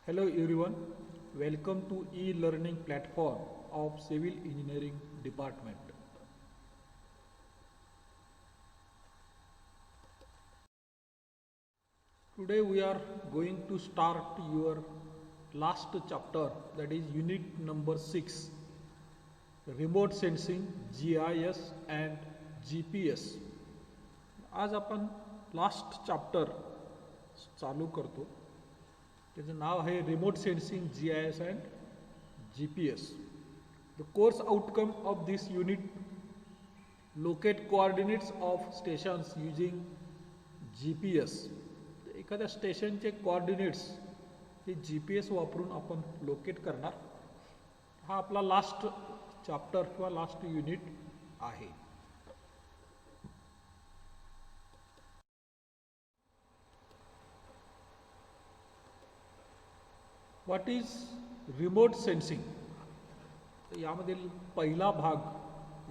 Hello everyone, welcome to e-learning platform of Civil Engineering Department. Today we are going to start your last chapter, that is unit number 6, remote sensing, GIS and GPS. आज आपण last chapter चालू करतो. त्याचं नाव आहे remote sensing GIS and GPS. The course outcome of this unit locate coordinates of stations using GPS. एखाद्या स्टेशनचे coordinates हे GPS वापरून आपण लोकेट करणार. हा आपला लास्ट चॅप्टर किंवा लास्ट युनिट आहे. What is remote sensing? यामधील पहिला भाग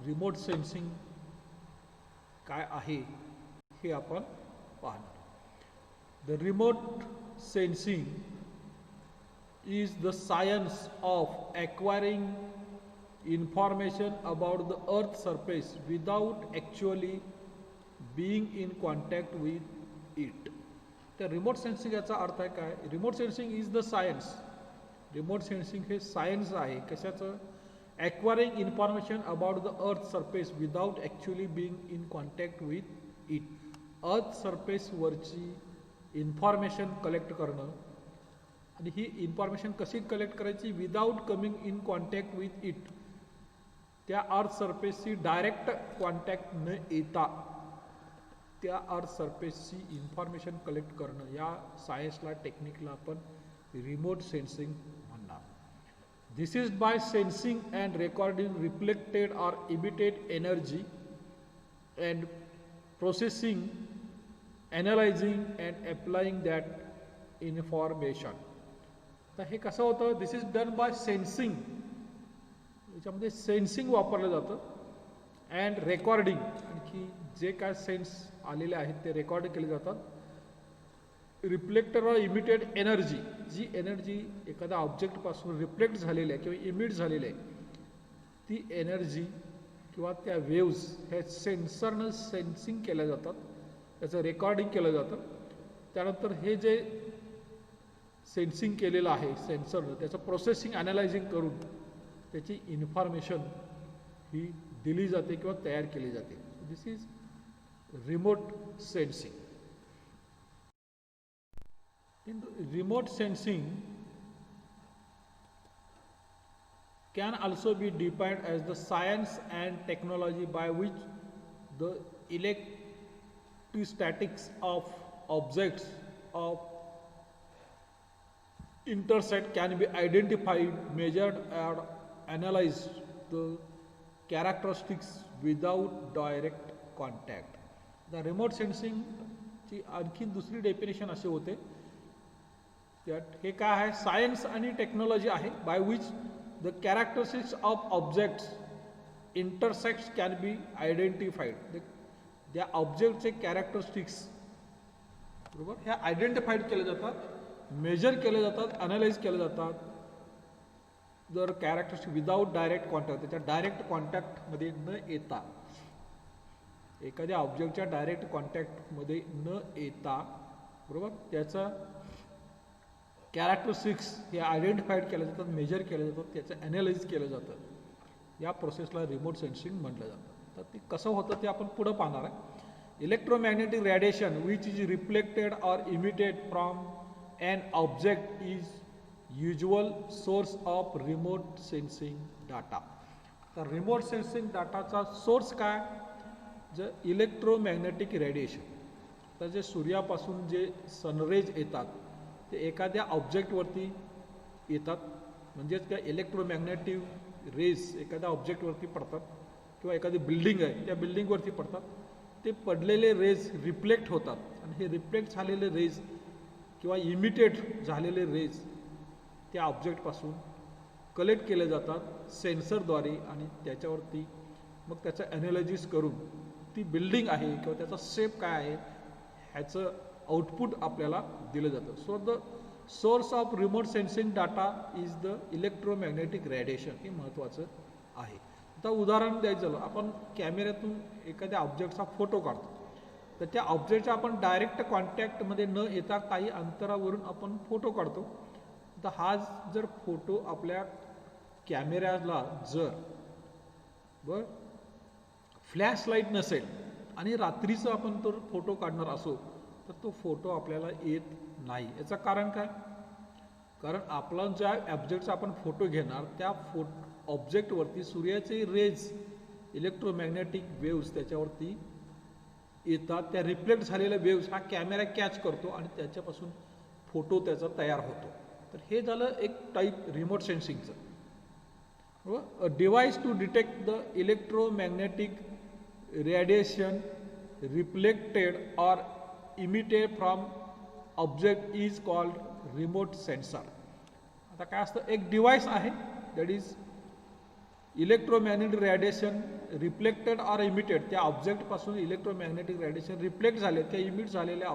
रिमोट सेन्सिंग काय आहे हे आपण पाहणार. The remote sensing is the science of acquiring information about the earth's surface without actually being in contact with it. तर रिमोट सेन्सिंग याचा अर्थ आहे काय? Remote sensing is the science. Remote sensing हे सायन्स आहे कशाचं? Acquiring information about the earth surface without actually being in contact with it. Earth सरफेसवरची information collect करणं आणि ही इन्फॉर्मेशन कशी कलेक्ट करायची? Without coming in contact with it. त्या अर्थ सरफेसशी डायरेक्ट कॉन्टॅक्ट न येता त्या अर्थ सरफेसची इन्फॉर्मेशन कलेक्ट करणं, या सायन्सला टेक्निकला आपण रिमोट सेन्सिंग म्हणणार. This is by sensing and recording reflected or emitted energy and processing, analysing and applying that information. तर हे कसं होतं? This is done by sensing. याच्यामध्ये सेन्सिंग वापरलं जातं अँड रेकॉर्डिंग, आणखी जे काय सेन्स आलेले आहेत ते रेकॉर्ड केले जातात. रिफ्लेक्टर इमिटेड एनर्जी, जी एनर्जी एखाद्या ऑब्जेक्टपासून रिफ्लेक्ट झालेली आहे किंवा इमिट झालेली आहे, ती एनर्जी किंवा त्या वेव्ज ह्या सेन्सरनं सेन्सिंग केल्या जातात, त्याचं रेकॉर्डिंग केलं जातं. त्यानंतर हे जे सेन्सिंग केलेलं आहे सेन्सरनं, त्याचं प्रोसेसिंग, ॲनालायझिंग करून त्याची इन्फॉर्मेशन ही दिली जाते किंवा तयार केली जाते. This is remote sensing. In remote sensing can also be defined as the science and technology by which the electrostatics of objects of intersect can be identified, measured or analyzed the characteristics without direct contact. The remote सेन्सिंगची आणखी दुसरी definition अशी होते, त्यात हे काय आहे? Science आणि टेक्नॉलॉजी आहे by which the characteristics of objects intersects can be identified. त्या ऑब्जेक्टचे कॅरेक्टरिस्टिक्स बरोबर ह्या आयडेंटिफाईड केले जातात, मेजर केले जातात, अनालाइज केले जातात. जर कॅरेक्टरिस्टिक विदाउट डायरेक्ट कॉन्टॅक्ट, त्याच्या डायरेक्ट कॉन्टॅक्टमध्ये न येता, एखाद्या ऑब्जेक्टच्या डायरेक्ट कॉन्टॅक्टमध्ये न येता बरोबर त्याचं कॅरेक्टरिस्टिक्स हे आयडेंटिफाईड केले जातात, मेजर केले जातात, त्याचं ॲनालाइज केलं जातं. या प्रोसेसला रिमोट सेन्सिंग म्हटलं जातं. तर ते कसं होतं ते आपण पुढं पाहणार आहे. Electromagnetic radiation which is reflected or emitted from an object is usual source of remote sensing data. तर रिमोट सेन्सिंग डाटाचा सोर्स काय? जे इलेक्ट्रोमॅग्नेटिक रेडिएशन. तर जे सूर्यापासून जे सनरेज येतात ते एखाद्या ऑब्जेक्टवरती येतात, म्हणजेच त्या इलेक्ट्रोमॅग्नेटिक रेज एखाद्या ऑब्जेक्टवरती पडतात किंवा एखादी बिल्डिंग आहे त्या बिल्डिंगवरती पडतात. ते पडलेले रेज रिफ्लेक्ट होतात आणि हे रिफ्लेक्ट झालेले रेज किंवा इमिटेड झालेले रेज त्या ऑब्जेक्टपासून कलेक्ट केले जातात सेन्सरद्वारे आणि त्याच्यावरती मग त्याचं ॲनालिसिस करून ती बिल्डिंग आहे किंवा त्याचा शेप काय आहे ह्याचं आउटपुट आपल्याला दिलं जातं. So the source of remote sensing data is the electromagnetic radiation. हे महत्त्वाचं आहे. आता उदाहरण द्यायचं झालं, आपण कॅमेऱ्यातून एखाद्या ऑब्जेक्टचा फोटो काढतो, तर त्या ऑब्जेक्टच्या आपण डायरेक्ट कॉन्टॅक्टमध्ये न येता काही अंतरावरून आपण फोटो काढतो. तर हा जर फोटो आपल्या कॅमेऱ्याला जर फ्लॅश लाईट नसेल आणि रात्रीचं आपण तो फोटो काढणार असो, तर तो फोटो आपल्याला येत नाही. याचं कारण काय? कारण आपला ज्या ऑब्जेक्टचा आपण फोटो घेणार त्या ऑब्जेक्टवरती सूर्याचे रेज, इलेक्ट्रोमॅग्नेटिक वेव्स त्याच्यावरती येतात. त्या रिफ्लेक्ट झालेल्या वेव्स हा कॅमेरा कॅच करतो आणि त्याच्यापासून फोटो त्याचा तयार होतो. तर हे झालं एक टाईप रिमोट सेन्सिंगचं. A device to detect the electromagnetic radiation reflected और emitted from object is called remote sensor. आता काय असतं, एक डिव्हाइस आहे that is electromagnetic radiation reflected और इमिटेड. त्या ऑब्जेक्टपासून इलेक्ट्रोमॅग्नेटिक रेडिएशन रिफ्लेक्ट झाले, त्या इमिट झालेल्या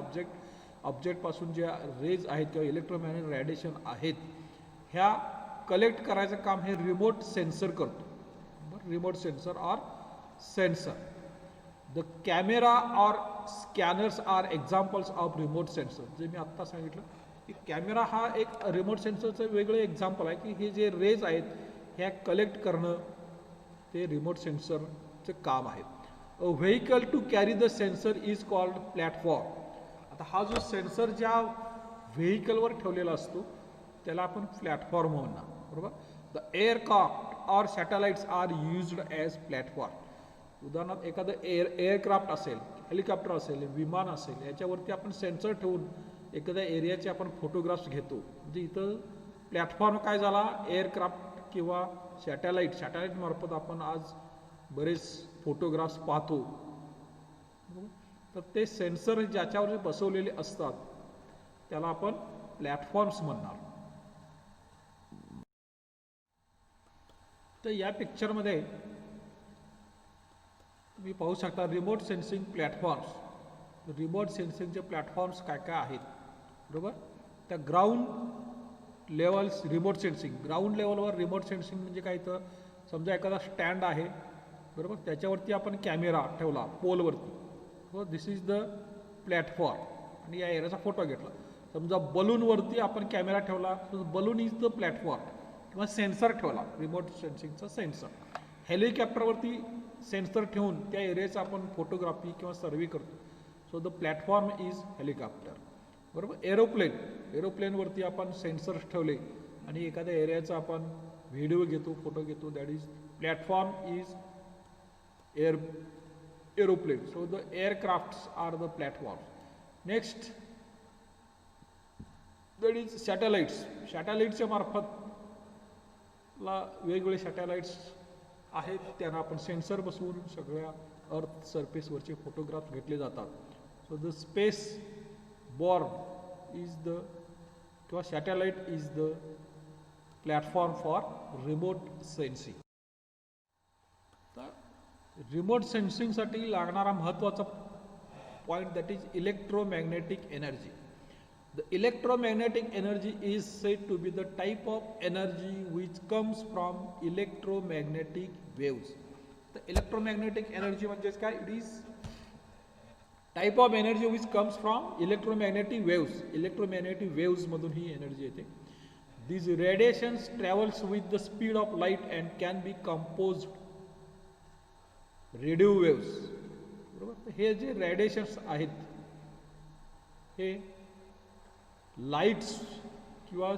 ऑब्जेक्टपासून ज्या रेज आहेत किंवा इलेक्ट्रोमॅग्नेटिक रेडिएशन आहेत, ह्या कलेक्ट करायचं काम हे रिमोट सेन्सर करतो. Remote sensor or sensor. The camera or scanners are examples of remote sensor. जे मी आत्ता सांगितलं की कॅमेरा हा एक रिमोट सेन्सरचं वेगळं एक्झाम्पल आहे की हे जे रेज आहेत ह्या कलेक्ट करणं ते रिमोट सेन्सरचं काम आहे. A vehicle to carry the sensor is called platform. आता हा जो सेन्सर ज्या व्हेकलवर ठेवलेला असतो त्याला आपण प्लॅटफॉर्म म्हणणार, बरोबर. The aircraft or satellites are used as platform. उदाहरणार्थ एखादं एअरक्राफ्ट असेल, हेलिकॉप्टर असेल, विमान असेल, याच्यावरती आपण सेन्सर ठेवून एखाद्या एरियाचे आपण फोटोग्राफ्स घेतो. म्हणजे इथं प्लॅटफॉर्म काय झाला, एअरक्राफ्ट किंवा सॅटेलाइट मार्फत आपण आज बरेच फोटोग्राफ्स पाहतो. तर ते सेन्सर ज्याच्यावर बसवलेले असतात त्याला आपण प्लॅटफॉर्म्स म्हणणार. तर या पिक्चरमध्ये तुम्ही पाहू शकता रिमोट सेन्सिंग प्लॅटफॉर्म्स. रिमोट सेन्सिंगचे प्लॅटफॉर्म्स काय काय आहेत, बरोबर. त्या ground levels remote sensing. Ground लेवलवर रिमोट सेन्सिंग म्हणजे काय, तर समजा एखादा स्टँड आहे, बरोबर, त्याच्यावरती आपण कॅमेरा ठेवला पोलवरती, हो, दिस इज द प्लॅटफॉर्म, आणि या एरियाचा फोटो घेतला. समजा बलूनवरती आपण कॅमेरा ठेवला, बलून इज द प्लॅटफॉर्म, किंवा सेन्सर ठेवला, रिमोट सेन्सिंगचा सेन्सर. हेलिकॉप्टरवरती सेन्सर ठेवून त्या एरियाचा आपण फोटोग्राफी किंवा सर्वे करतो. So the platform is helicopter, बरोबर. एरोप्लेनवरती आपण सेन्सर्स ठेवले आणि एखाद्या एरियाचा आपण व्हिडिओ घेतो, फोटो घेतो, that is platform is aeroplane. So the aircrafts are the platform. Next that is satellites. सॅटेलाइटच्या मार्फत वेगवेगळे सॅटेलाइट्स आहेत, त्यांना आपण सेन्सर बसवून सगळ्या अर्थ सरफेसवरचे फोटोग्राफ्स घेतले जातात. So the space borne is the किंवा satellite is the platform for remote sensing. तर रिमोट सेन्सिंगसाठी लागणारा महत्त्वाचा point that is electromagnetic energy. The electromagnetic energy is said to be the type of energy which comes from electromagnetic waves. The electromagnetic energy म्हणजेच काय, it is type of energy which comes from electromagnetic waves. Electromagnetic waves मधून ही energy येते. These radiations travels with the speed of light and can be composed radio waves. बरोबर. हे जे radiations आहेत हे lights किंवा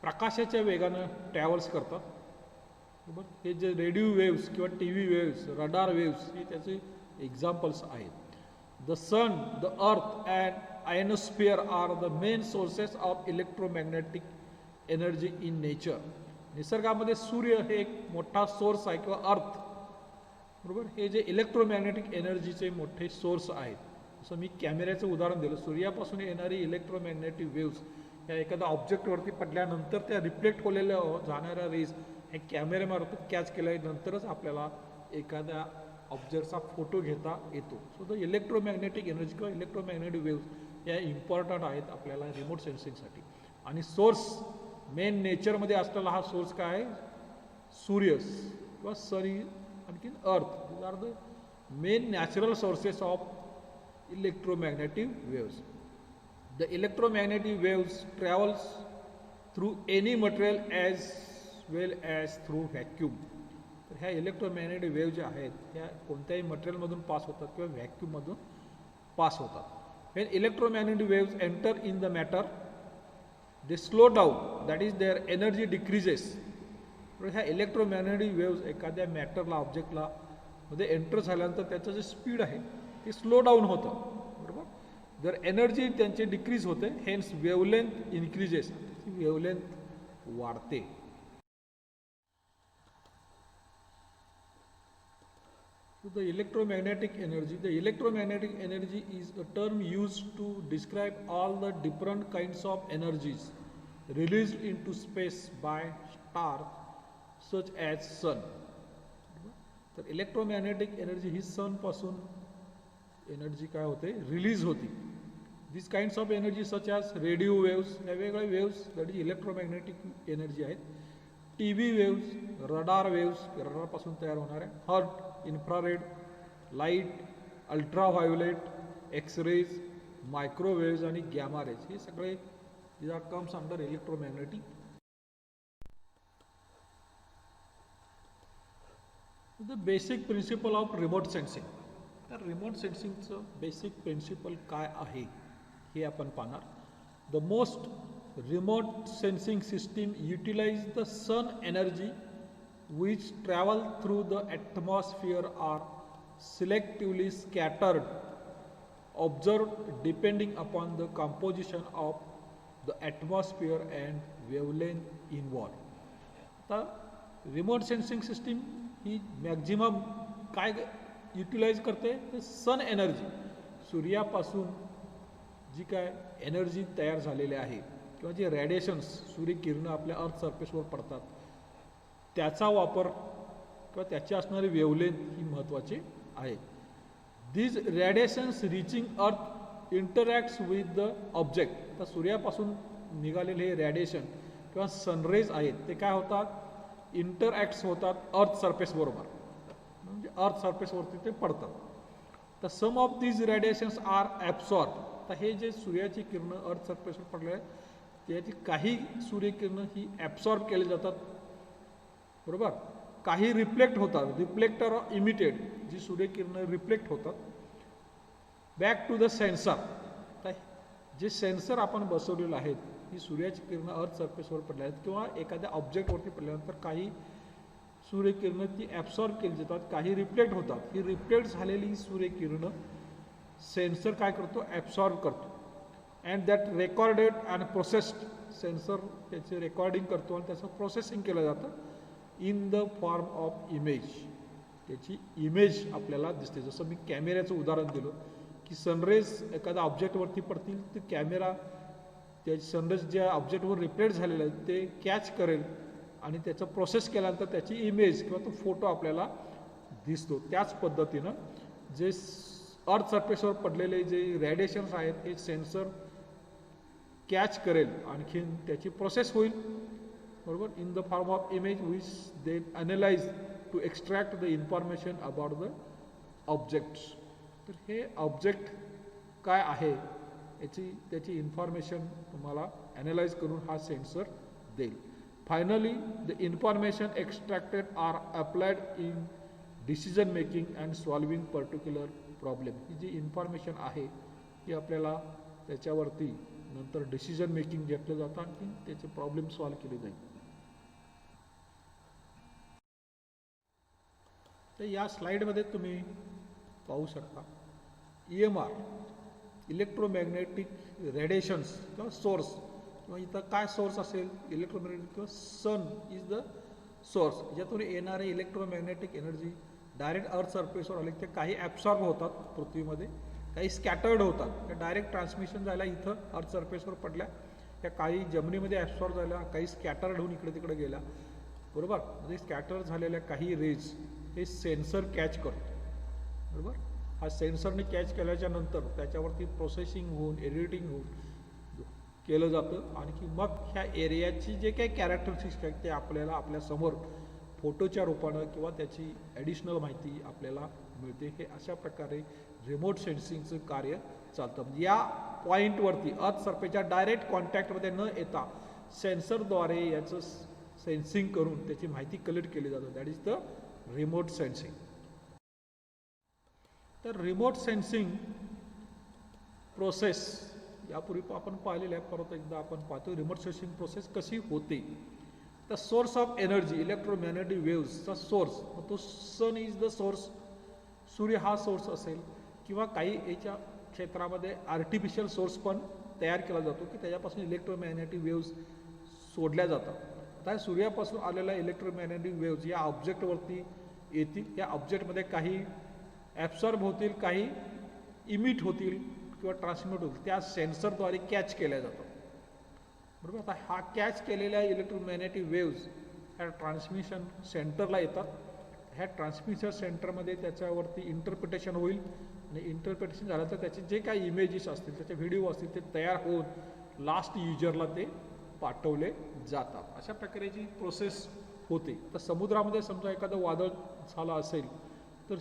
प्रकाशाच्या वेगानं ट्रॅव्हल्स करतात, बरोबर. हे जे रेडिओ वेव्स किंवा T V waves, radar waves, हे त्याचे एक्झाम्पल्स आहेत. The sun, the earth and ionosphere are the main sources of electromagnetic energy in nature. निसर्गामध्ये सूर्य हे एक मोठा सोर्स आहे किंवा अर्थ, बरोबर, हे जे इलेक्ट्रोमॅग्नेटिक एनर्जीचे मोठे सोर्स आहेत. जसं मी कॅमेऱ्याचं उदाहरण दिलं, सूर्यापासून येणारी इलेक्ट्रोमॅग्नेटिक वेव्स या एखाद्या ऑब्जेक्टवरती पडल्यानंतर त्या रिफ्लेक्ट होलेल्या जाणाऱ्या रेज हे कॅमेऱ्यामार्फत कॅच केल्यानंतरच आपल्याला एखाद्या ऑब्जेक्टचा फोटो घेता येतो. सो द इलेक्ट्रोमॅग्नेटिक एनर्जी किंवा इलेक्ट्रोमॅग्नेटिक वेव्स या इम्पॉर्टंट आहेत आपल्याला रिमोट सेन्सिंगसाठी. आणि सोर्स मेन नेचरमध्ये असलेला हा सोर्स काय आहे, सूर्य किंवा सन, आणखीन earth. These are the main natural sources of electromagnetic waves. The electromagnetic waves travels through any material as well as through vacuum. तर ह्या इलेक्ट्रोमॅग्नेटिक वेव्ह ज्या आहेत ह्या कोणत्याही मटेरियलमधून पास होतात किंवा व्हॅक्यूममधून पास होतात. When electromagnetic waves enter in the matter, they slow down, that is their energy decreases. तर ह्या इलेक्ट्रोमॅग्नेटिक वेव्स एखाद्या मॅटरला, ऑब्जेक्टला मध्ये एंटर झाल्यानंतर त्याचं जे स्पीड आहे ते स्लो डाऊन होतं, बरोबर. जर एनर्जी त्यांची डिक्रीज होते, हेन्स वेवलेंथ इन्क्रीजेस, वेवलेंथ वाढते. The electromagnetic energy is a term used to describe all the different kinds of energies released into space by stars such as sun. तर electromagnetic energy ही sun पासून energy काय होते, release होती. This kinds of energy such as radio waves, या वेगवेगळ्या waves that is electromagnetic energy आहेत. TV waves, radar waves, रडारपासून तयार होणाऱ्या, heat, infrared, light, ultraviolet, X rays, microwaves आणि गॅमा रेज, हे सगळे these are comes under electromagnetic. The basic principle of remote sensing. तर रिमोट सेन्सिंगचं बेसिक प्रिन्सिपल काय आहे हे आपण पाहणार. The most remote sensing system utilise the sun energy which travel through the atmosphere are selectively scattered, observed depending upon the composition of the atmosphere and wavelength involved. आता remote sensing system ही maximum काय utilise करते, ते sun energy, सूर्यापासून जी काय energy तयार झालेली आहे किंवा जे रेडिएशन्स, सूर्यकिरणं आपल्या अर्थ सरफेसवर पडतात त्याचा वापर किंवा त्याची असणारी वेवलेंथ ही महत्त्वाची आहे. दीज रेडिएशन्स रिचिंग अर्थ इंटरॅक्ट्स विथ द ऑब्जेक्ट. तर सूर्यापासून निघालेले हे रेडिएशन किंवा सनरेज आहेत ते काय होतात, इंटरॅक्ट्स होतात अर्थ सरफेस बरोबर, म्हणजे अर्थ सरफेसवरती ते पडतात. तर some of these radiations are absorb. तर हे जे सूर्याची किरणं अर्थ सरफेसवर पडले आहेत त्याची काही सूर्यकिरणं ही ॲब्सॉर्ब केली जातात, बरोबर. काही रिफ्लेक्ट होतात, रिफ्लेक्टर ऑर इमिटेड, जी सूर्यकिरणं रिफ्लेक्ट होतात बॅक टू द सेन्सर. तर जे सेन्सर आपण बसवलेलं आहेत ही सूर्याची किरणं अर्थ सरफेसवर पडल्या आहेत किंवा एखाद्या ऑब्जेक्टवरती पडल्यानंतर काही सूर्यकिरणं ती ॲब्सॉर्ब केली जातात, काही रिफ्लेक्ट होतात. ही रिफ्लेक्ट झालेली सूर्यकिरणं सेन्सर काय करतो, ॲब्सॉर्ब करतो. And that recorded and processed, sensor त्याचे रेकॉर्डिंग करतो आणि त्याचं प्रोसेसिंग केलं जातं in the form of image. त्याची इमेज आपल्याला दिसते. जसं मी कॅमेऱ्याचं उदाहरण दिलं की सनरेज एखाद्या ऑब्जेक्टवरती पडतील तर कॅमेरा त्याची सनरेज ज्या ऑब्जेक्टवर रिफ्लेक्ट झालेलं आहे ते कॅच करेल आणि त्याचं प्रोसेस केल्यानंतर त्याची इमेज किंवा तो फोटो आपल्याला दिसतो. त्याच पद्धतीनं जे अर्थ सरफेसवर पडलेले जे रेडिएशन्स आहेत हे सेन्सर कॅच करेल, आणखीन त्याची प्रोसेस होईल, बरोबर, in the form of image which they analyse to extract the information about the objects. तर हे ऑब्जेक्ट काय आहे त्याची इन्फॉर्मेशन तुम्हाला ॲनालाइज करून हा सेन्सर देईल. Finally the information extracted are applied in decision making and solving particular problem. ही जी इन्फॉर्मेशन आहे ही आपल्याला त्याच्यावरती नंतर डिसिजन मेकिंग घेतलं जातं आणि त्याचे प्रॉब्लेम सॉल्व केले जाईल. तर या स्लाइडमध्ये तुम्ही पाहू शकता EMR, इलेक्ट्रोमॅग्नेटिक रेडिएशन्स किंवा सोर्स, किंवा इथं काय सोर्स असेल, इलेक्ट्रोमॅग्नेटिक किंवा सन इज द सोर्स. ज्यातून येणारे इलेक्ट्रोमॅग्नेटिक एनर्जी डायरेक्ट अर्थ सरफेसवर आले ते काही ॲब्सॉर्ब होतात पृथ्वीमध्ये, काही स्कॅटर्ड होतात. त्या डायरेक्ट ट्रान्समिशन झाल्या इथं अर्थ सरफेसवर पडल्या, त्या काही जमिनीमध्ये ॲब्सॉर्ब झाल्या, काही स्कॅटर्ड होऊन इकडे तिकडे गेल्या, बरोबर. म्हणजे स्कॅटर झालेल्या काही रेज हे सेन्सर कॅच करतो, बरोबर. हा सेन्सरने कॅच केल्याच्या नंतर त्याच्यावरती प्रोसेसिंग होऊन एडिटिंग होऊन केलं जातं आणि की मग ह्या एरियाची जे काही कॅरेक्टरिस्टिक्स आहेत ते आपल्याला आपल्यासमोर फोटोच्या रूपानं किंवा त्याची ॲडिशनल माहिती आपल्याला मिळते. हे अशा प्रकारे रिमोट सेन्सिंगचं कार्य चालतं. म्हणजे या पॉईंटवरती अर्थ सरफेसच्या डायरेक्ट कॉन्टॅक्टमध्ये न येता सेन्सरद्वारे याचं सेन्सिंग करून त्याची माहिती कलेक्ट केली जाते. That is the remote sensing. तर रिमोट सेन्सिंग प्रोसेस यापूर्वी आपण पाहिलेलं आहे, परत एकदा आपण पाहतो रिमोट सेन्सिंग प्रोसेस कशी होते. The source of energy electromagnetic वेव्हजचा सोर्स, तो सन इज द सोर्स, सूर्य हा सोर्स असेल किंवा काही याच्या क्षेत्रामध्ये आर्टिफिशियल सोर्स पण तयार केला जातो की त्याच्यापासून इलेक्ट्रोमॅग्नेटिक वेव्ज सोडल्या जातात. आता सूर्यापासून आलेल्या इलेक्ट्रोमॅग्नेटिक वेव्ज या ऑब्जेक्टवरती येतील. या ऑब्जेक्टमध्ये काही ॲब्सॉर्ब होतील, काही इमिट होतील किंवा ट्रान्समिट होतील. त्या सेन्सरद्वारे कॅच केल्या जातात. बरोबर. आता हा कॅच केलेल्या इलेक्ट्रोमॅग्नेटिक वेव्ज ह्या ट्रान्समिशन सेंटरला येतात. ह्या ट्रान्समिशन सेंटरमध्ये त्याच्यावरती इंटरप्रिटेशन होईल आणि इंटरप्रिटेशन झालं तर त्याचे जे काही इमेजेस असतील, त्याचे व्हिडिओ असतील ते तयार होऊन लास्ट युजरला ते पाठवले जातात. अशा प्रकारची प्रोसेस होते. तर समुद्रामध्ये समजा एखादं वादळ झालं असेल तर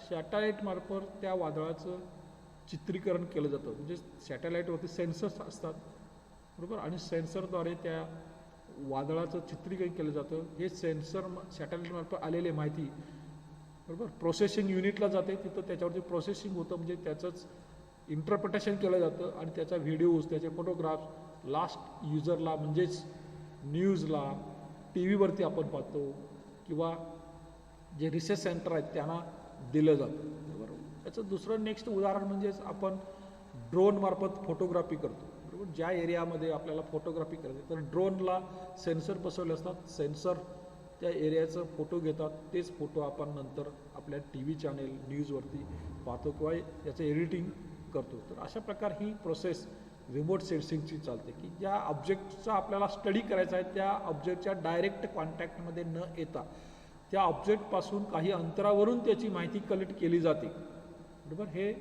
सॅटेलाईटमार्फत त्या वादळाचं चित्रीकरण केलं जातं. म्हणजे सॅटेलाईटवरती सेन्सर्स असतात. बरोबर. आणि सेन्सरद्वारे त्या वादळाचं चित्रीकरण केलं जातं. हे सेन्सर सॅटेलाईटमार्फत आलेली माहिती बरोबर प्रोसेसिंग युनिटला जाते. तिथं त्याच्यावरती प्रोसेसिंग होतं, म्हणजे त्याचंच इंटरप्रिटेशन केलं जातं आणि त्याचा व्हिडिओज, त्याचे फोटोग्राफ्स लास्ट युजरला म्हणजेच न्यूजला, टी व्हीवरती आपण पाहतो किंवा जे रिसर्च सेंटर आहेत त्यांना दिलं जातं. बरोबर. याचं दुसरं नेक्स्ट उदाहरण म्हणजेच आपण ड्रोनमार्फत फोटोग्राफी करतो. बरोबर. ज्या एरियामध्ये आपल्याला फोटोग्राफी करायची तर ड्रोनला सेन्सर बसवले असतात. सेन्सर त्या एरियाचं फोटो घेतात. तेच फोटो आपण नंतर आपल्या टी व्ही चॅनेल न्यूजवरती पाहतो किंवा याचं एडिटिंग करतो. तर अशा प्रकार ही प्रोसेस रिमोट सेन्सिंगची चालते की ज्या ऑब्जेक्टचा आपल्याला स्टडी करायचा आहे त्या ऑब्जेक्टच्या डायरेक्ट कॉन्टॅक्टमध्ये न येता त्या ऑब्जेक्टपासून काही अंतरावरून त्याची माहिती कलेक्ट केली जाते. बरोबर. हे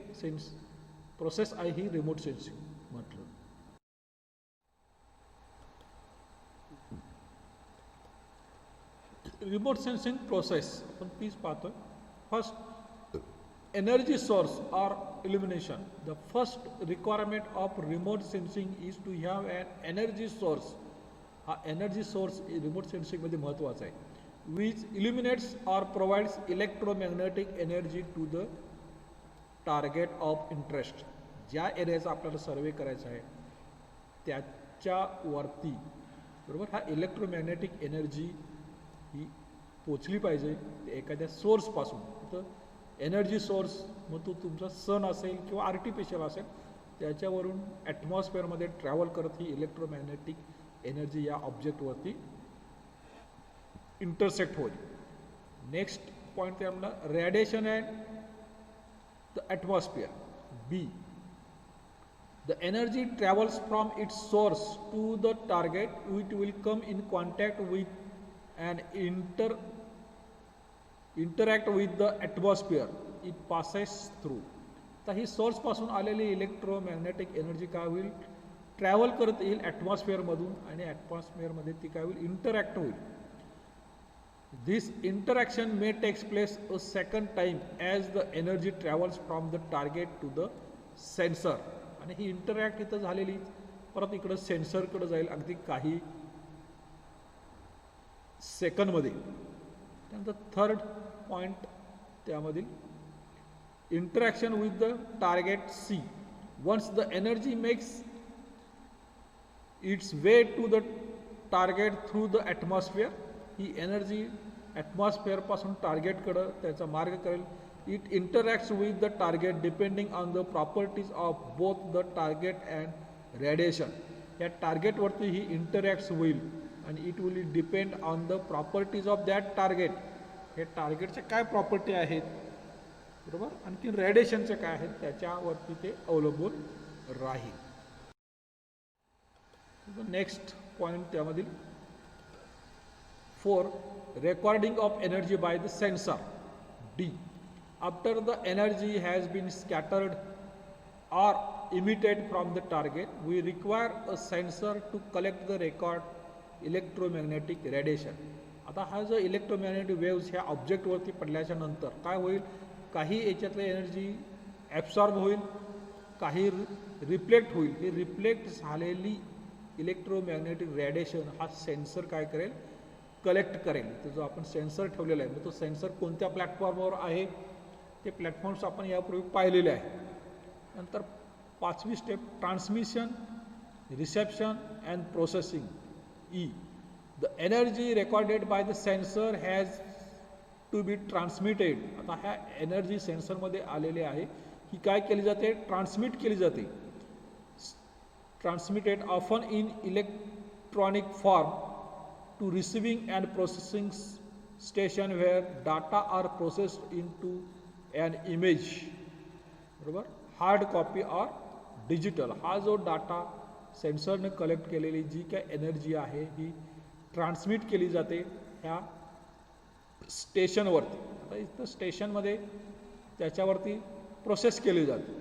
प्रोसेस आहे ही रिमोट सेन्सिंग म्हटलं. रिमोट सेन्सिंग प्रोसेस आपण तीच पाहतोय. First, energy source or illumination. The first requirement of remote sensing is to have an energy source. हा एनर्जी सोर्स रिमोट सेन्सिंगमध्ये महत्त्वाचा आहे. Which illuminates or provides electromagnetic energy to the target of interest. ज्या एरियाचा आपल्याला सर्वे करायचा आहे त्याच्यावरती बरोबर हा इलेक्ट्रोमॅग्नेटिक एनर्जी ही पोचली पाहिजे एखाद्या सोर्सपासून. तर एनर्जी सोर्स मग तो तुमचा सन असेल किंवा आर्टिफिशियल असेल त्याच्यावरून ॲटमॉस्फिअरमध्ये ट्रॅव्हल करत ही इलेक्ट्रोमॅग्नेटिक एनर्जी या ऑब्जेक्टवरती इंटरसेक्ट होईल. नेक्स्ट पॉईंट ते आपला radiation and the atmosphere. B, the energy travels from its source to the target. It will come in contact with and interact with the atmosphere it passes through. तर ही सोर्सपासून आलेली electromagnetic energy काय होईल, travel करत येईल ॲटमॉस्फिअरमधून आणि ॲटमॉस्फिअरमध्ये ती काय होईल, इंटरॅक्ट होईल. This interaction may takes place a second time as the energy travels from the target to the sensor. आणि ही इंटरॅक्ट इथं झालेली परत इकडं सेन्सरकडे जाईल अगदी काही सेकंडमध्ये. त्यानंतर थर्ड पॉईंट त्यामधील interaction with the target C. Once the energy makes its way to the target through the atmosphere. ही एनर्जी ॲटमॉस्फिअरपासून टार्गेटकडं त्याचा मार्ग करेल. It interacts with the target depending on the properties of both the target and radiation. या टार्गेटवरती ही इंटरॅक्ट्स होईल आणि it will depend on the properties of that target. हे टार्गेटचे काय प्रॉपर्टी आहेत बरोबर, आणखी रेडिएशनचे काय आहेत त्याच्यावरती ते अवलंबून राहील. नेक्स्ट पॉईंट त्यामधील 4, recording of energy by the sensor. D, After the energy has been scattered or emitted from the target, we require a sensor to collect the record electromagnetic radiation. आता हा जो इलेक्ट्रोमॅग्नेटिक वेव्स ह्या ऑब्जेक्टवरती पडल्याच्या नंतर काय होईल, काही याच्यातली एनर्जी ॲब्सॉर्ब होईल, काही रिफ्लेक्ट होईल. ही रिफ्लेक्ट झालेली इलेक्ट्रोमॅग्नेटिक रेडिएशन हा सेन्सर काय करेल, कलेक्ट करेल. तर जो आपण सेन्सर ठेवलेला आहे, मग तो सेन्सर कोणत्या प्लॅटफॉर्मवर आहे ते प्लॅटफॉर्म्स आपण यापूर्वी पाहिलेले आहे. नंतर 5वी step transmission, reception and processing. E, the energy recorded by the sensor has to be transmitted. आता ह्या एनर्जी सेन्सरमध्ये आलेली आहे, ही काय केली जाते, ट्रान्समिट केली जाते. Transmitted often in electronic form to receiving and processing station where data are processed in to and image. बरोबर, हार्ड कॉपी और डिजिटल. हा जो डाटा सेन्सरने कलेक्ट केलेली जी काय एनर्जी आहे ही ट्रान्समिट केली जाते ह्या स्टेशनवरती. आता इथं स्टेशनमध्ये त्याच्यावरती प्रोसेस केली जाते.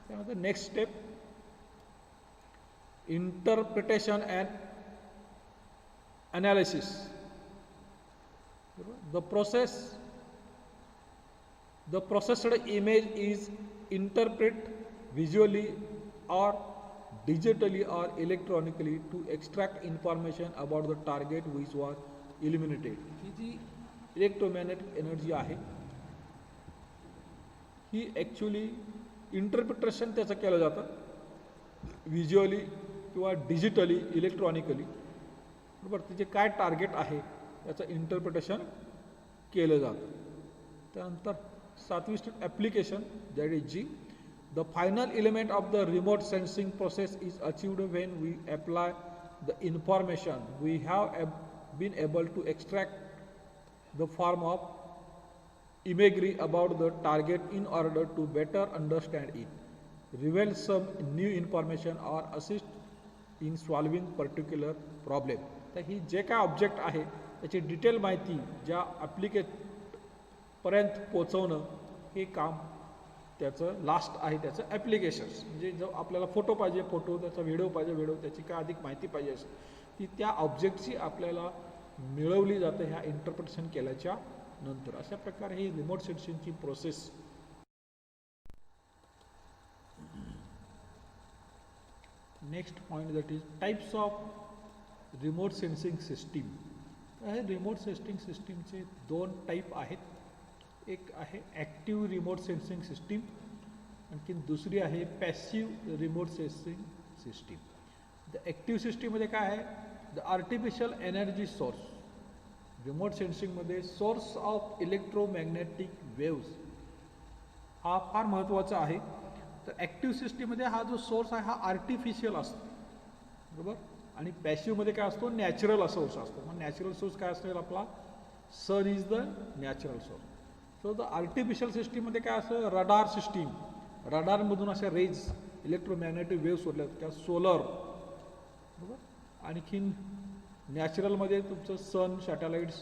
त्यानंतर next step interpretation and analysis. The processed image is interpreted visually or digitally or electronically to extract information about the target which was eliminated. ही जी इलेक्ट्रोमॅग्नेटिक एनर्जी आहे ही ॲक्च्युली इंटरप्रिटेशन त्याचं केलं जातं व्हिज्युअली किंवा डिजिटली, इलेक्ट्रॉनिकली. बरोबर, तिचे काय टार्गेट आहे याचं इंटरप्रिटेशन केलं जातं. त्यानंतर 7वी step application, that is G. The final element of the remote sensing process is achieved when we apply the information we have been able to extract the form of imagery about the target in order to better understand it, reveal some new information or assist in solving particular problem. तर ही जे काय object आहे त्याची detail माहिती ज्या ॲप्लिकेटपर्यंत पोचवणं हे काम त्याचं लास्ट आहे, त्याचं ॲप्लिकेशन्स. म्हणजे जो आपल्याला फोटो पाहिजे फोटो, त्याचा व्हिडिओ पाहिजे व्हिडिओ, त्याची काय अधिक माहिती पाहिजे असेल ती त्या ऑब्जेक्टची आपल्याला मिळवली जाते ह्या इंटरप्रिटेशन केल्याच्या नंतर. अशा प्रकारे ही रिमोट सेन्सिंगची process. Next point that is types of remote sensing system. हे रिमोट सेन्सिंग सिस्टीमचे 2 टाईप आहेत. एक आहे ॲक्टिव्ह रिमोट सेन्सिंग सिस्टीम, आणखी दुसरी आहे passive remote sensing system. The active सिस्टीममध्ये काय आहे, the artificial energy source. Remote सेन्सिंगमध्ये सोर्स ऑफ इलेक्ट्रोमॅग्नेटिक वेव्स हा फार महत्त्वाचा आहे. तर ॲक्टिव्ह सिस्टीममध्ये हा जो सोर्स आहे हा आर्टिफिशियल असतो. बरोबर, आणि पॅसिव्हमध्ये काय असतो, नॅचरल सोर्स असतो. मग नॅचरल सोर्स काय असेल आपला, sun is the natural source. So the artificial सिस्टीममध्ये काय असतं, रडार सिस्टीम. रडारमधून अशा रेज इलेक्ट्रोमॅग्नेटिक वेव्ह सोडल्या किंवा सोलर. बरोबर, आणखीन नॅचरलमध्ये तुमचं sun, satellites,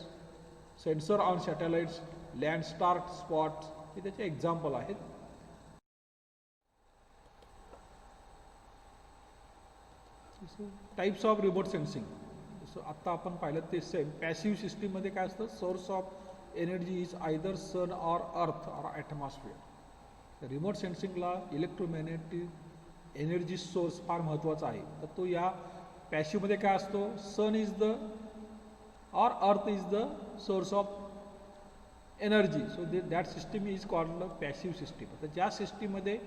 sensor on satellites, land star spots हे त्याचे एक्झाम्पल आहेत. टाइप्स ऑफ रिमोट सेन्सिंग जसं आत्ता आपण पाहिलं ते सेम. पॅसिव्ह सिस्टीममध्ये काय असतं, source of energy is either sun or earth or atmosphere. Remote सेन्सिंगला इलेक्ट्रोमॅग्नेटिक एनर्जी सोर्स फार महत्त्वाचा आहे. तर तो या पॅसिव्हमध्ये काय असतो, sun is the or earth is the source of energy. So that system is called the passive system. तर ज्या सिस्टीममध्ये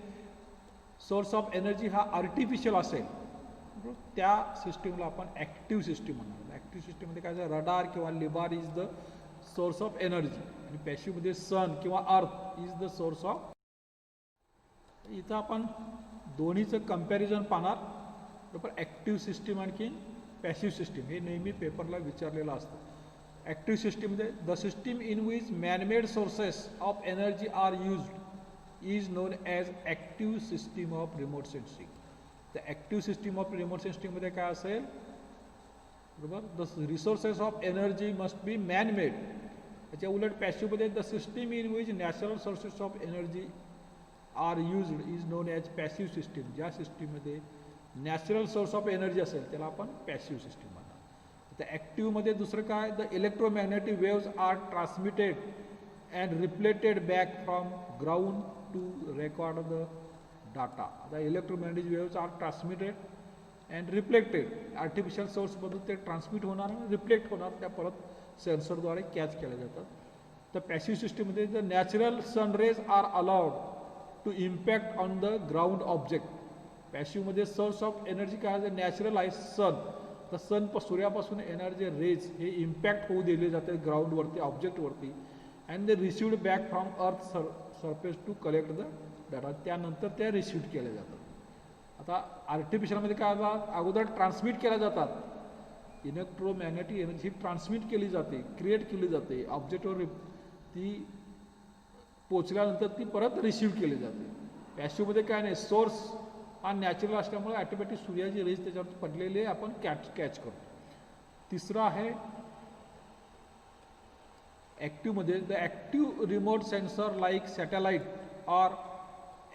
सोर्स ऑफ एनर्जी हा आर्टिफिशियल असेल त्या सिस्टीमला आपण ॲक्टिव्ह सिस्टीम म्हणणार. ॲक्टिव्ह सिस्टीममध्ये काय असं, रडार किंवा लिबार is the source of energy, आणि पॅसिव्हमध्ये सन किंवा अर्थ इज द सोर्स ऑफ. इथं आपण दोन्हीचं कम्पॅरिझन पाहणार. बरोबर, ॲक्टिव्ह सिस्टीम आणखी पॅसिव्ह सिस्टीम हे नेहमी पेपरला विचारलेलं असतं. ॲक्टिव्ह सिस्टीममध्ये the system in which manmade sources of energy are used is known as active system of remote सेन्सिंग. द ॲक्टिव्ह सिस्टीम ऑफ रिमोट सेन्सिंगमध्ये काय असेल, बरोबर, the resources of energy must be manmade. त्याच्या उलट पॅसिव्हमध्ये the system in which natural sources of energy are used is known as passive system. ज्या सिस्टीममध्ये नॅचरल सोर्स ऑफ एनर्जी असेल त्याला आपण पॅसिव्ह सिस्टीम म्हणणार. आता ॲक्टिव्हमध्ये दुसरं काय, the electromagnetic waves are transmitted and reflected back from ground to record the data. आता electromagnetic waves are transmitted and reflected, artificial सोर्समधून ते ट्रान्समिट होणार आणि रिफ्लेक्ट होणार, त्या परत सेन्सरद्वारे कॅच केल्या जातात. तर पॅसिव्ह सिस्टीममध्ये the natural sunrays are allowed to impact on the ground object. पॅसिव्हमध्ये सोर्स ऑफ एनर्जी काय आहे, नॅचरल आहे सन. तर सूर्यापासून एनर्जी रेज हे इम्पॅक्ट होऊ दिले जाते ग्राउंडवरती, ऑब्जेक्टवरती, and they received back from earth surface to collect the data. त्यानंतर त्या रिसिव्ड केल्या जातात. आता आर्टिफिशियलमध्ये काय होतात, अगोदर ट्रान्समिट केल्या जातात. इलेक्ट्रोमॅग्नेटिक एनर्जी ट्रान्समिट केली जाते, क्रिएट केली जाते, ऑब्जेक्टवर ती पोचल्यानंतर ती परत रिसिव्ह केली जाते. पॅसिव्हमध्ये काय नाही, सोर्स हा नॅचरल असल्यामुळे ॲटोमॅटिक सूर्याची रेज त्याच्यावर पडलेले आपण कॅच करतो. तिसरं आहे ॲक्टिव्हमध्ये the active remote sensor like satellite or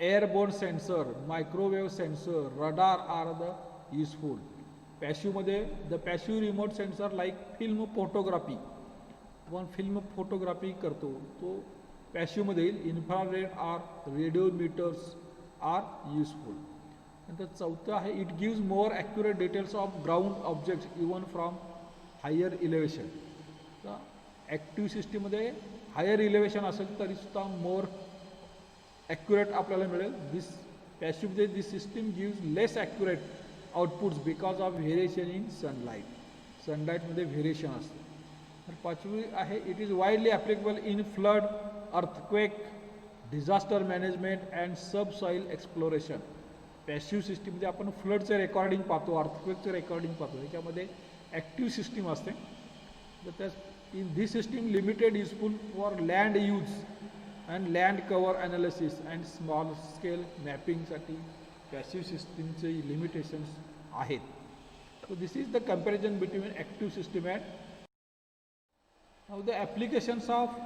airborne sensor, microwave sensor, radar are the useful. पॅसिव्हमध्ये the passive remote sensor like film photography, आपण फिल्म फोटोग्राफी करतो तो पॅसिव्हमध्ये येईल. Infrared are radiometers are useful. नंतर चौथं आहे it gives more accurate details of ground objects even from higher elevation. तर ॲक्टिव्ह सिस्टीममध्ये हायर इलेव्हेशन असेल तरीसुद्धा मोर ॲक्युरेट आपल्याला मिळेल. पॅसिव्हमध्ये this system gives less accurate outputs because of variation in sunlight. सनलाईटमध्ये व्हेरिएशन असते. तर पाचवी आहे it is widely applicable in flood, earthquake, disaster management and sub soil exploration. Passive सिस्टीममध्ये आपण फ्लडचं रेकॉर्डिंग पाहतो, अर्थक्वेकचं रेकॉर्डिंग पाहतो, त्याच्यामध्ये ॲक्टिव्ह सिस्टीम असते. तर त्या in this system limited useful for land use and land cover analysis and small scale मॅपिंगसाठी passive सिस्टीमचे लिमिटेशन्स आहेत. So this is the comparison between active system and now the applications of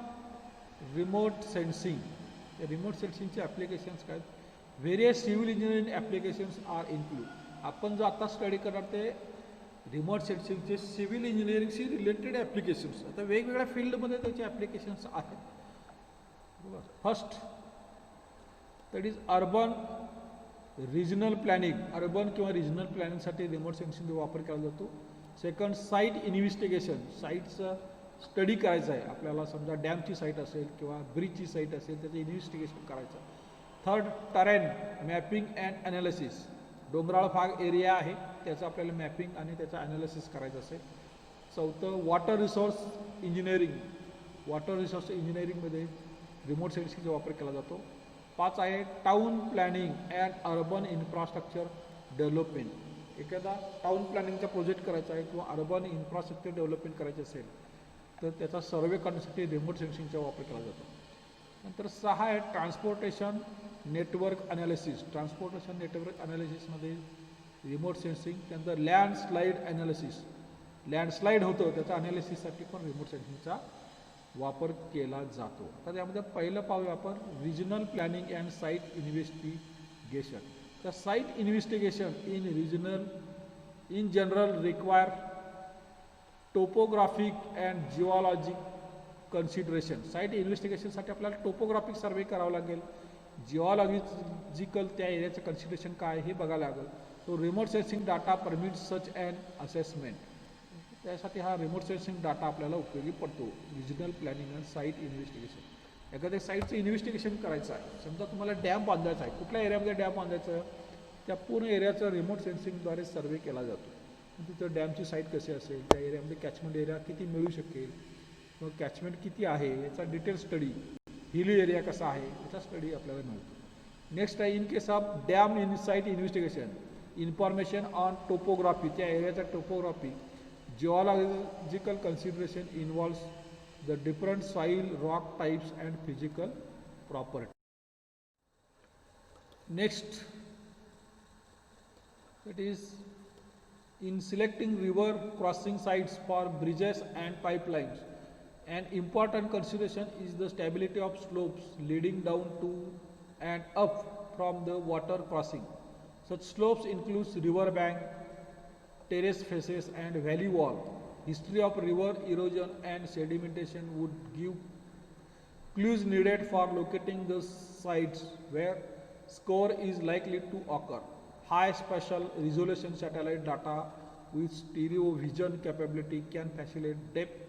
remote sensing. Remote सेन्सिंगचे applications काय, various civil engineering applications are include. आपण जो आता study करणार ते रिमोट सेन्सिंगचे सिव्हिल इंजिनिअरिंगशी रिलेटेड ॲप्लिकेशन्स. आता वेगवेगळ्या फील्डमध्ये त्याचे ॲप्लिकेशन्स आहेत. First that is urban regional planning. Urban किंवा रिजनल प्लॅनिंगसाठी रिमोट सेन्सिंगचा वापर केला जातो. सेकंड साईट इन्व्हेस्टिगेशन, साईटचं स्टडी करायचं आहे आपल्याला, समजा डॅमची साईट असेल किंवा ब्रिजची साईट असेल त्याचं इन्व्हेस्टिगेशन करायचं. Third train mapping and analysis, डोंगराळ भाग एरिया आहे त्याचं आपल्याला मॅपिंग आणि त्याचं ॲनालिसिस करायचं असेल. चौथं water resource engineering, water resource इंजिनिअरिंगमध्ये रिमोट सेन्सिंगचा वापर केला जातो. 5 आहे town planning and urban infrastructure development. एखादा टाउन प्लॅनिंगचा प्रोजेक्ट करायचा आहे किंवा अर्बन इन्फ्रास्ट्रक्चर डेव्हलपमेंट करायचे असेल तर त्याचा सर्वे करण्यासाठी रिमोट सेन्सिंगचा वापर केला जातो. नंतर 6 आहे transportation network analysis. Transportation network ॲनालिसिसमध्ये रिमोट सेन्सिंग. त्यानंतर लँडस्लाईड ॲनालिसिस, लँडस्लाईड होतं त्याचा ॲनालिसिससाठी पण रिमोट सेन्सिंगचा वापर केला जातो. तर यामध्ये पहिलं पाहूया आपण regional planning and site investigation. तर site investigation in general require topographic and geologic consideration. Site इन्व्हेस्टिगेशनसाठी आपल्याला टोपोग्राफिक सर्वे करावा लागेल, जिओलॉजिकल त्या एरियाचं कन्सिडरेशन काय हे बघायला लागेल. तो remote sensing data permit such and assessment. त्यासाठी हा रिमोट सेन्सिंग डाटा आपल्याला उपयोगी पडतो. Regional planning and site investigation, एखाद्या साईटचं इन्व्हेस्टिगेशन करायचं आहे. समजा तुम्हाला डॅम बांधायचा आहे, कुठल्या एरियामध्ये डॅम बांधायचं आहे त्या पूर्ण एरियाचा रिमोट सेन्सिंगद्वारे सर्वे केला जातो. तिथं डॅमची साईट कशी असेल, त्या एरियामध्ये कॅचमेंट एरिया किती मिळू शकेल किंवा कॅचमेंट किती आहे याचा डिटेल स्टडी, हिली एरिया कसा आहे याचा स्टडी आपल्याला मिळतो. नेक्स्ट आहे in case of dam in site investigation information on topography, त्या एरियाचा topography. Geological consideration involves the different soil, rock types and physical property. Next that is in selecting river crossing sites for bridges and pipelines. An important consideration is the stability of slopes leading down to and up from the water crossing. Such slopes include river bank, terrace faces and valley wall. History of river erosion and sedimentation would give clues needed for locating the sites where score is likely to occur. High spatial resolution satellite data with stereo vision capability can facilitate depth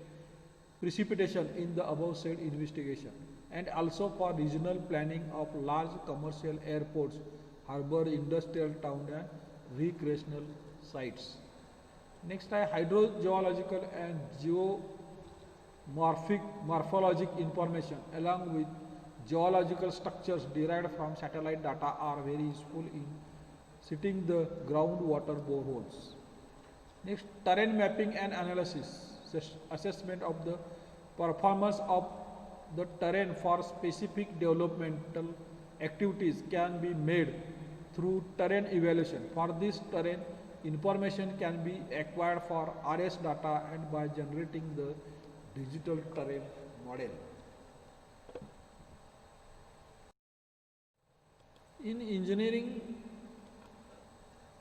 precipitation in the above said investigation, and also for regional planning of large commercial airports, harbor, industrial town and recreational sites. Next है hydrogeological and geomorphic morphologic information along with geological structures derived from satellite data are very useful in setting the groundwater boreholes. Next, terrain mapping and analysis, assessment of the performance of the terrain for specific developmental activities can be made through terrain evaluation. For this, terrain information can be acquired for RS data and by generating the digital terrain model. In engineering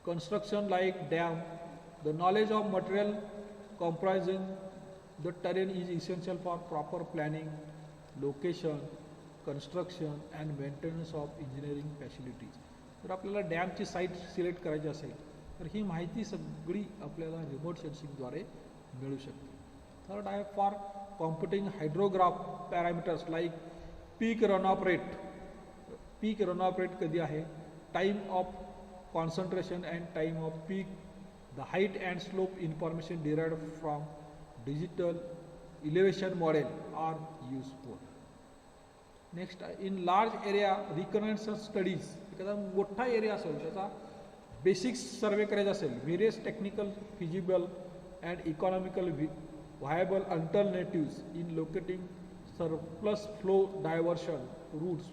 construction like dam, the knowledge of material comprising the terrain is essential for proper planning, location, construction and maintenance of engineering facilities. जर आपल्याला डॅमची site select करायची असेल तर ही माहिती सगळी आपल्याला remote सेन्सिंगद्वारे मिळू शकते. थर्ड आहे for computing hydrograph parameters like peak runoff rate. Peak runoff rate कधी आहे, time of concentration and time of peak, the height and slope information derived from digital elevation model are useful. Next, in large area reconnaissance studies, एखादा मोठा area असेल त्याचा basics survey करायचा असेल, various technical feasible and economical viable alternatives in locating surplus flow diversion routes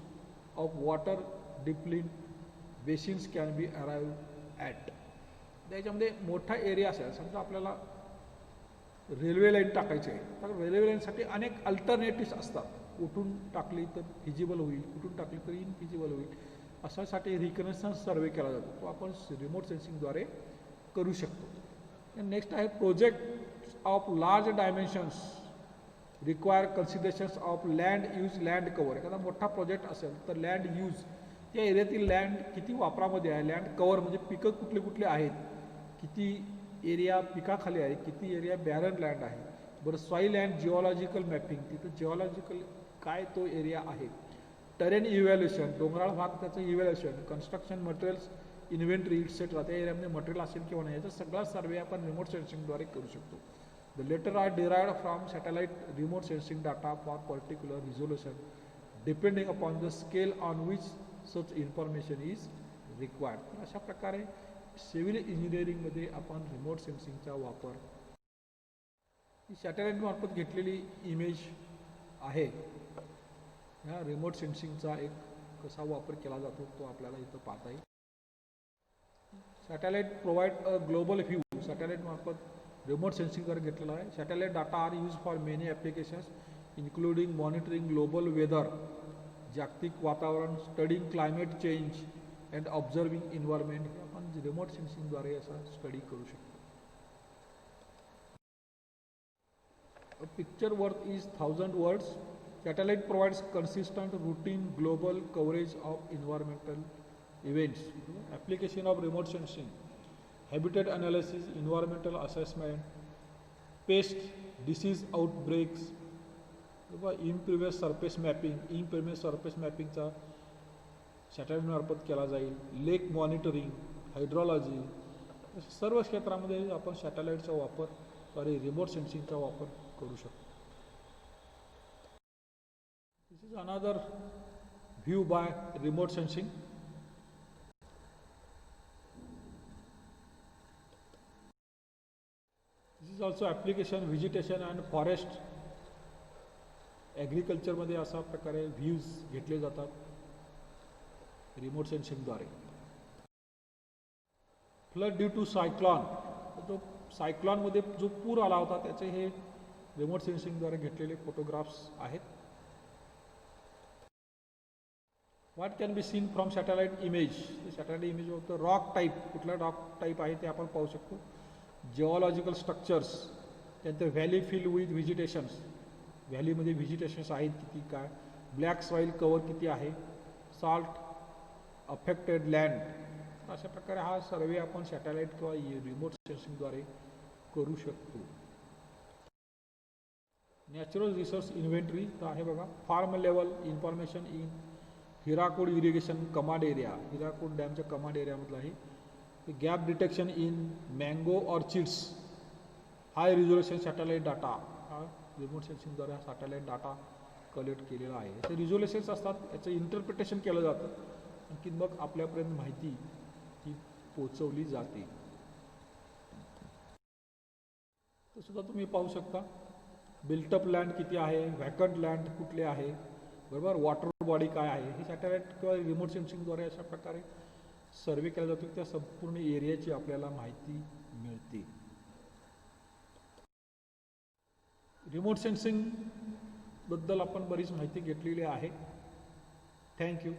of water depleting basins can B arrive at. त्याच्यामध्ये मोठा area असेल, समजा आपल्याला रेल्वे लाईन टाकायची आहे तर रेल्वे लाईनसाठी अनेक अल्टरनेटिव्स असतात. कुठून टाकली तर फिजिबल होईल, कुठून टाकली तर इनफिजिबल होईल, अशासाठी रिकनेसन्स सर्वे केला जातो, तो आपण रिमोट सेन्सिंगद्वारे करू शकतो. नेक्स्ट आहे project of large dimensions require considerations of land use land cover. एखादा मोठा प्रोजेक्ट असेल तर लँड यूज, त्या एरियातील लँड किती वापरामध्ये आहे, लँड कवर म्हणजे पिकं कुठले कुठले आहेत, किती एरिया पिकाखाली आहे, किती एरिया बॅरन लँड आहे. बरं, सॉईल अँड जिओलॉजिकल मॅपिंग, तिथं जिओलॉजिकल काय तो एरिया आहे. टेरेन इव्हॅल्युएशन, डोंगराळ भाग त्याचं evaluation, construction materials inventory et cetera, त्या एरियामध्ये मटेरियल असेल किंवा नाही, याचा सगळा सर्वे आपण रिमोट सेन्सिंगद्वारे करू शकतो. The latter are derived from satellite remote sensing data for particular resolution depending upon the scale on which such information is required. तर अशा प्रकारे सिव्हिल इंजिनिअरिंगमध्ये आपण रिमोट सेन्सिंगचा वापर, ही सॅटेलाइटमार्फत घेतलेली इमेज आहे. ह्या रिमोट सेन्सिंगचा एक कसा वापर केला जातो तो आपल्याला इथं पाहता येईल. Satellite provide a global view. सॅटेलाइटमार्फत रिमोट सेन्सिंगवर घेतलेला आहे. Satellite data are use for many applications including monitoring global weather, जागतिक वातावरण, studying climate change and observing environment. हे आपण रिमोट सेन्सिंगद्वारे असा स्टडी करू शकतो. A picture worth is 1,000 words. Satellite provides consistent, routine, global coverage of environmental events. Application of remote sensing, habitat analysis, environmental assessment, pest, disease outbreaks, impervious surface mapping. Impervious surface mapping चा satellite मार्फत केला जाईल. लेक monitoring, hydrology, सर्व क्षेत्रामध्ये आपण सॅटेलाइटचा वापर, sorry remote सेन्सिंगचा वापर करू शकतो. This is another view by remote sensing. This is also application vegetation and forest. ॲग्रिकल्चरमध्ये अशा प्रकारे व्ह्यूज घेतले जातात रिमोट सेन्सिंगद्वारे. फ्लड ड्यू टू सायक्लॉन, जो सायक्लॉनमध्ये जो पूर आला होता त्याचे हे रिमोट सेन्सिंगद्वारे घेतलेले फोटोग्राफ्स आहेत. What can be seen from satellite image. Satellite image होतं रॉक टाईप, कुठला रॉक टाईप आहे ते आपण पाहू शकतो. जिओलॉजिकल स्ट्रक्चर्स, त्यानंतर व्हॅली फिल विथ व्हिजिटेशन्स, व्हॅलीमध्ये व्हिजिटेशन्स आहेत किती काय, ब्लॅक सॉईल कवर किती आहे, साल्ट अफेक्टेड लँड. अशा प्रकारे हा सर्वे आपण सॅटेलाइट किंवा रिमोट सेन्सिंगद्वारे करू शकतो. नॅचरल रिसोर्स इन्व्हेंटरी तर आहे बघा. Farm level information in Hirakud irrigation command area, Hirakud डॅमच्या कमांड एरियामधलं आहे. Gap detection in mango orchids, high resolution satellite data, हा रिमोट सेन्सिंगद्वारे हा सॅटेलाइट डाटा कलेक्ट केलेला आहे. याचे रिझोल्युशन्स असतात, याचं इंटरप्रिटेशन केलं जातं, आणखी मग आपल्यापर्यंत माहिती ती पोचवली जाते. तर सुद्धा तुम्ही पाहू शकता बिल्टअप लँड किती आहे, व्हॅकंट लँड कुठले आहे, बरोबर, वॉटर बॉडी काय आहे, हे सॅटेलाइट किंवा रिमोट सेन्सिंगद्वारे अशा प्रकारे सर्वे केला जातो. त्या संपूर्ण एरियाची आपल्याला माहिती मिळते. रिमोट सेन्सिंग बद्दल आपण बरीच माहिती घेतलेली आहे. थँक्यू.